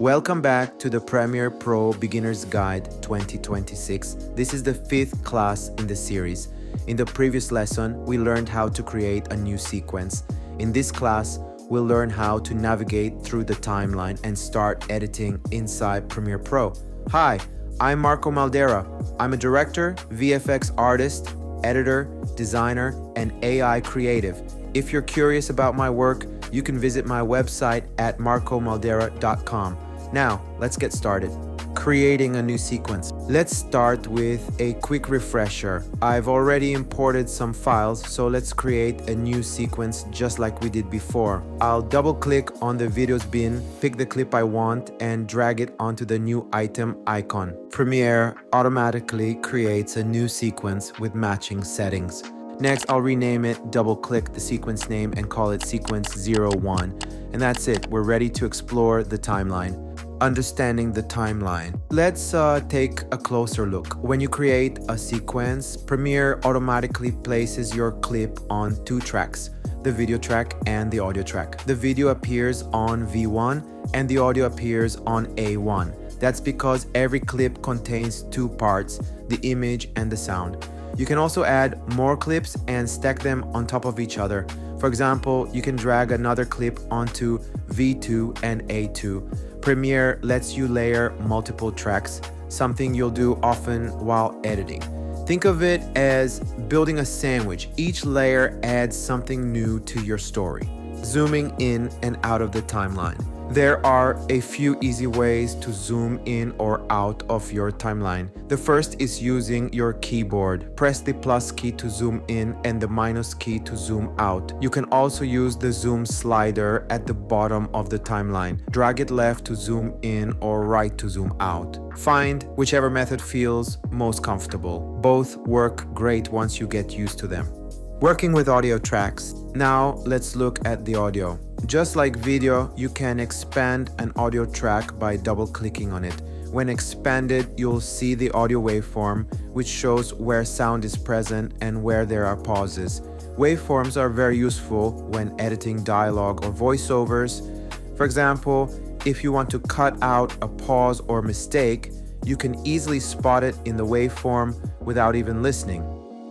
Welcome back to the Premiere Pro Beginner's Guide 2026. This is the 5th class in the series. In the previous lesson, we learned how to create a new sequence. In this class, we'll learn how to navigate through the timeline and start editing inside Premiere Pro. Hi, I'm Marco Maldera. I'm a director, VFX artist, editor, designer, and AI creative. If you're curious about my work, you can visit my website at marcomaldera.com. Now, let's get started. Creating a new sequence. Let's start with a quick refresher. I've already imported some files, so let's create a new sequence just like we did before. I'll double-click on the videos bin, pick the clip I want, and drag it onto the new item icon. Premiere automatically creates a new sequence with matching settings. Next, I'll rename it, double-click the sequence name, and call it Sequence 01. And that's it. We're ready to explore the timeline. Understanding the timeline. Let's take a closer look. When you create a sequence, Premiere automatically places your clip on 2 tracks, the video track and the audio track. The video appears on V1 and the audio appears on A1. That's because every clip contains 2 parts, the image and the sound. You can also add more clips and stack them on top of each other. For example, you can drag another clip onto V2 and A2. Premiere lets you layer multiple tracks, something you'll do often while editing. Think of it as building a sandwich. Each layer adds something new to your story. Zooming in and out of the timeline. There are a few easy ways to zoom in or out of your timeline. The first is using your keyboard. Press the plus key to zoom in and the minus key to zoom out. You can also use the zoom slider at the bottom of the timeline. Drag it left to zoom in or right to zoom out. Find whichever method feels most comfortable. Both work great once you get used to them. Working with audio tracks. Now let's look at the audio. Just like video, you can expand an audio track by double-clicking on it. When expanded, you'll see the audio waveform, which shows where sound is present and where there are pauses. Waveforms are very useful when editing dialogue or voiceovers. For example, if you want to cut out a pause or mistake, you can easily spot it in the waveform without even listening.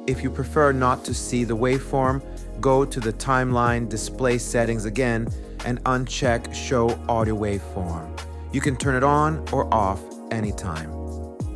If you prefer not to see the waveform, go to the timeline display settings again and uncheck show audio waveform. You can turn it on or off anytime.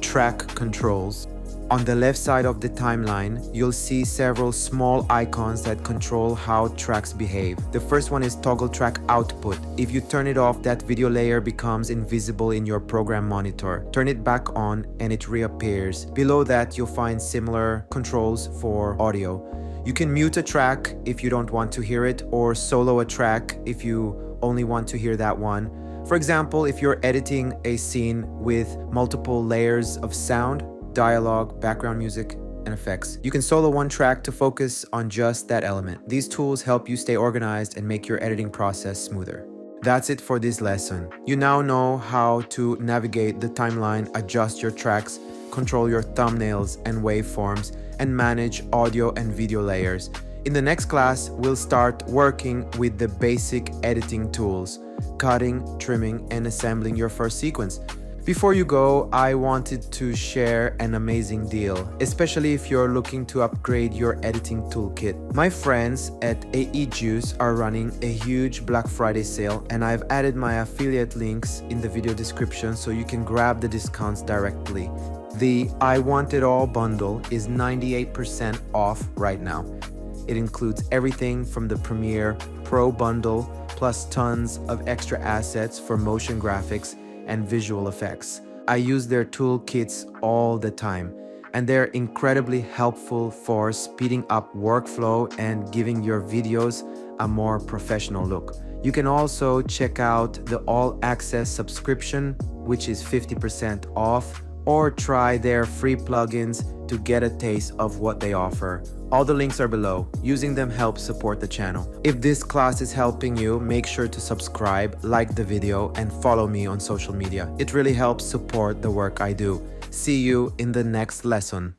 Track controls. On the left side of the timeline, you'll see several small icons that control how tracks behave. The first one is toggle track output. If you turn it off, that video layer becomes invisible in your program monitor. Turn it back on and it reappears. Below that, you'll find similar controls for audio. You can mute a track if you don't want to hear it, or solo a track if you only want to hear that one. For example, if you're editing a scene with multiple layers of sound, dialogue, background music, and effects, you can solo one track to focus on just that element. These tools help you stay organized and make your editing process smoother. That's it for this lesson. You now know how to navigate the timeline, adjust your tracks, control your thumbnails and waveforms, and manage audio and video layers. In the next class, we'll start working with the basic editing tools, cutting, trimming, and assembling your first sequence. Before you go, I wanted to share an amazing deal, especially if you're looking to upgrade your editing toolkit. My friends at AE Juice are running a huge Black Friday sale, and I've added my affiliate links in the video description so you can grab the discounts directly. The I Want It All bundle is 98% off right now. It includes everything from the Premiere Pro bundle, plus tons of extra assets for motion graphics and visual effects. I use their toolkits all the time, and they're incredibly helpful for speeding up workflow and giving your videos a more professional look. You can also check out the All Access subscription, which is 50% off, or try their free plugins to get a taste of what they offer. All the links are below. Using them helps support the channel. If this class is helping you, make sure to subscribe, like the video, and follow me on social media. It really helps support the work I do. See you in the next lesson.